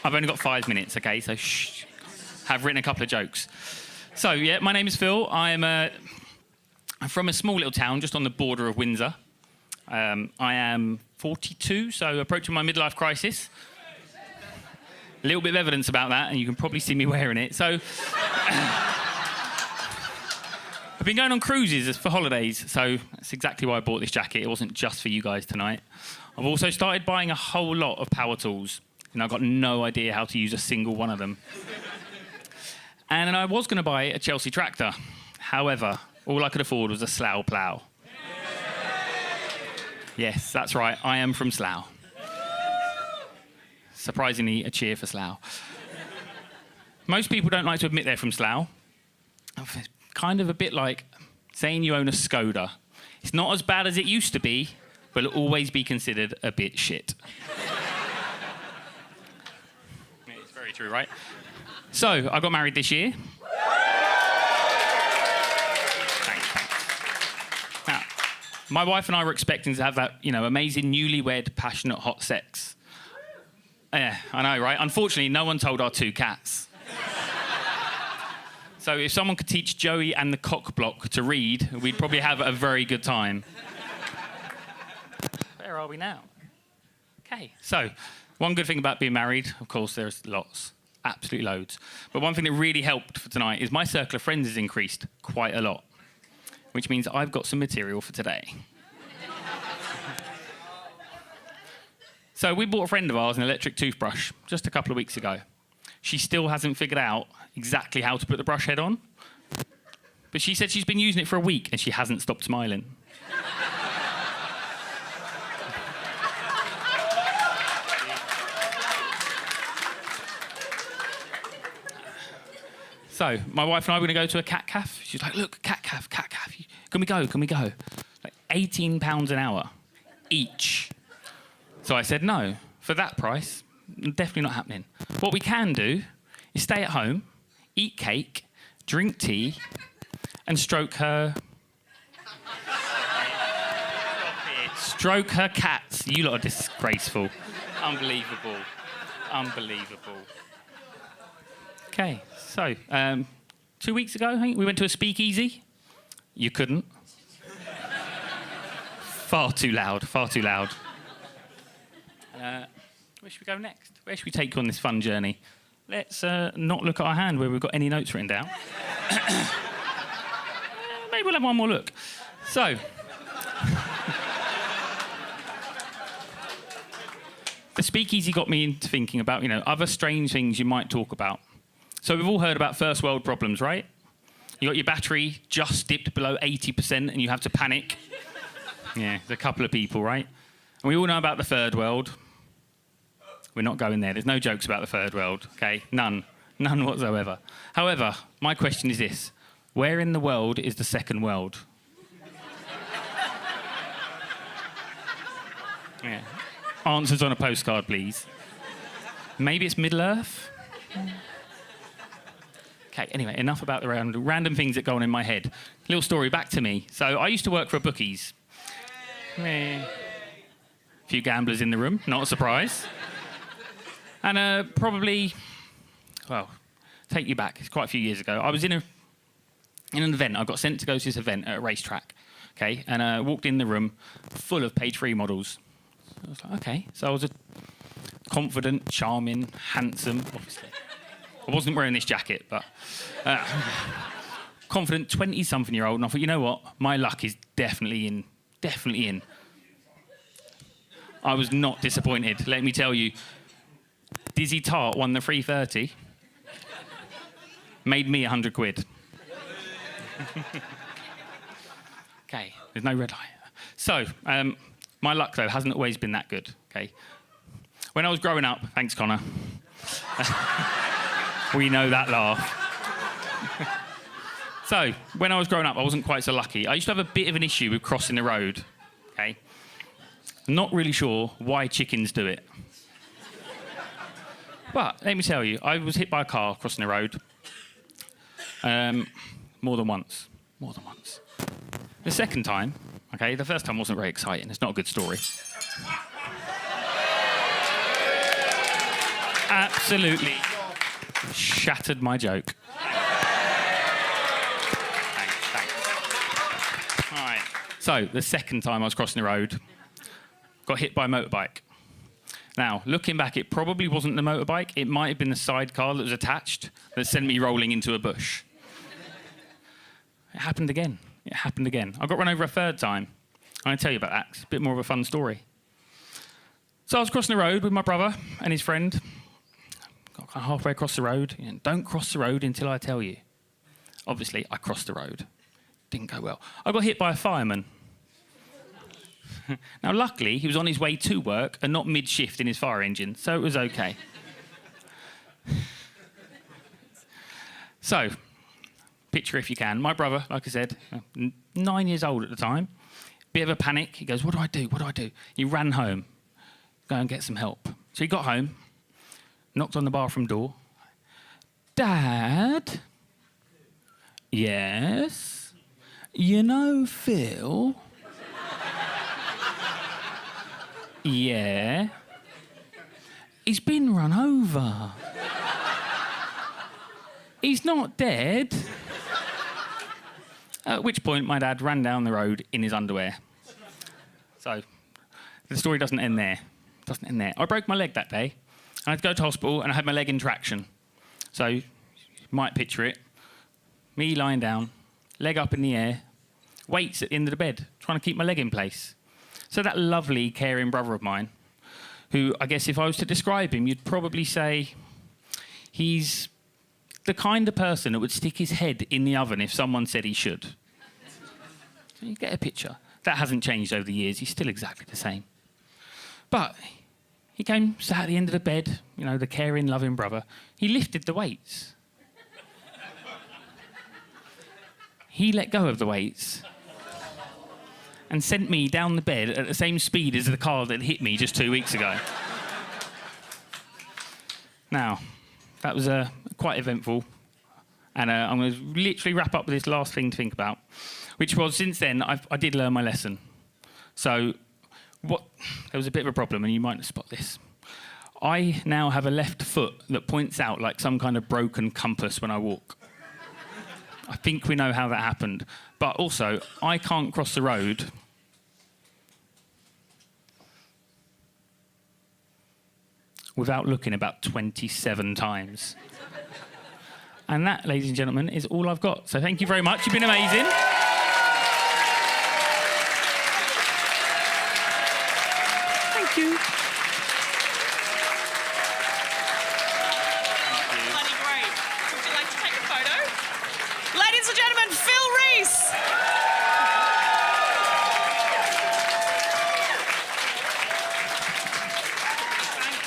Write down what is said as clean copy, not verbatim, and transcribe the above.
I've only got 5 minutes, okay? So shh. Have written a couple of jokes. So, yeah, my name is Phil. I'm from a small little town just on the border of Windsor. I am 42, so approaching my midlife crisis. A little bit of evidence about that, and you can probably see me wearing it. So, I've been going on cruises for holidays, so that's exactly why I bought this jacket. It wasn't just for you guys tonight. I've also started buying a whole lot of power tools, and I've got no idea how to use a single one of them. And I was going to buy a Chelsea tractor. However, all I could afford was a Slough plough. Yes, that's right, I am from Slough. Surprisingly, a cheer for Slough. Most people don't like to admit they're from Slough. It's kind of a bit like saying you own a Skoda. It's not as bad as it used to be, but it'll always be considered a bit shit. It's very true, right? So, I got married this year. Thanks. Now, my wife and I were expecting to have that, amazing newlywed, passionate, hot sex. Yeah, I know, right? Unfortunately, no one told our 2 cats. So if someone could teach Joey and the cock block to read, we'd probably have a very good time. Where are we now? Okay, so one good thing about being married, of course, there's lots. Absolutely loads. But one thing that really helped for tonight is my circle of friends has increased quite a lot, which means I've got some material for today. So we bought a friend of ours an electric toothbrush just a couple of weeks ago. She still hasn't figured out exactly how to put the brush head on, but she said she's been using it for a week and she hasn't stopped smiling. So, my wife and I were going to go to a cat cafe. She's like, look, cat cafe. Can we go? Like £18 an hour each. So I said, no, for that price, definitely not happening. What we can do is stay at home, eat cake, drink tea, and stroke her... Stroke her cats. You lot are disgraceful. Unbelievable. Okay, so 2 weeks ago, I think, we went to a speakeasy. You couldn't. Far too loud. Where should we go next? Where should we take you on this fun journey? Let's not look at our hand where we've got any notes written down. Maybe we'll have one more look. So, the speakeasy got me into thinking about, other strange things you might talk about. So we've all heard about first world problems, right? You got your battery just dipped below 80% and you have to panic. Yeah, there's a couple of people, right? And we all know about the third world. We're not going there. There's no jokes about the third world, okay? None whatsoever. However, my question is this. Where in the world is the second world? Yeah. Answers on a postcard, please. Maybe it's Middle-earth? Okay, anyway, enough about the random things that go on in my head. Little story, back to me. So I used to work for a bookies. A few gamblers in the room, not a surprise. And probably, take you back, it's quite a few years ago. I was in an event. I got sent to go to this event at a racetrack, okay? And I walked in the room full of page 3 models. I was like, okay. So I was a confident, charming, handsome, obviously. I wasn't wearing this jacket, but confident 20-something-year-old. And I thought, you know what? My luck is definitely in. I was not disappointed, let me tell you. Dizzy Tart won the 330. Made me 100 quid. Okay, there's no red light. So, my luck, though, hasn't always been that good, okay? When I was growing up, thanks, Connor. We know that laugh. So, when I was growing up, I wasn't quite so lucky. I used to have a bit of an issue with crossing the road, okay? I'm not really sure why chickens do it. But let me tell you, I was hit by a car crossing the road more than once. The second time, okay, the first time wasn't very exciting. It's not a good story. absolutely shattered my joke. Thanks. All right. So, the second time I was crossing the road, got hit by a motorbike. Now, looking back, it probably wasn't the motorbike. It might have been the sidecar that was attached that sent me rolling into a bush. It happened again. It happened again. I got run over a third time. I'm going to tell you about that. It's a bit more of a fun story. So I was crossing the road with my brother and his friend. Got kind of halfway across the road. You know, don't cross the road until I tell you. Obviously, I crossed the road. Didn't go well. I got hit by a fireman. Now, luckily, he was on his way to work and not mid-shift in his fire engine, so it was okay. So, picture if you can. My brother, like I said, 9 years old at the time. Bit of a panic. He goes, what do I do? What do I do? He ran home. Go and get some help. So he got home, knocked on the bathroom door. Dad? Yes? You know Phil? Yeah. He's been run over. He's not dead. At which point, my dad ran down the road in his underwear. So, the story doesn't end there. Doesn't end there. I broke my leg that day. I had to go to hospital, and I had my leg in traction. So, you might picture it. Me lying down, leg up in the air, weights at the end of the bed, trying to keep my leg in place. So that lovely, caring brother of mine, who I guess if I was to describe him, you'd probably say he's the kind of person that would stick his head in the oven if someone said he should. So you get a picture. That hasn't changed over the years. He's still exactly the same. But he came, sat at the end of the bed, you know, the caring, loving brother. He lifted the weights. He let go of the weights and sent me down the bed at the same speed as the car that hit me just 2 weeks ago. Now, that was quite eventful. And I'm going to literally wrap up with this last thing to think about, which was, since then, I did learn my lesson. So there was a bit of a problem, and you might spot this. I now have a left foot that points out like some kind of broken compass when I walk. I think we know how that happened. But also, I can't cross the road without looking about 27 times. And that, ladies and gentlemen, is all I've got. So thank you very much. You've been amazing.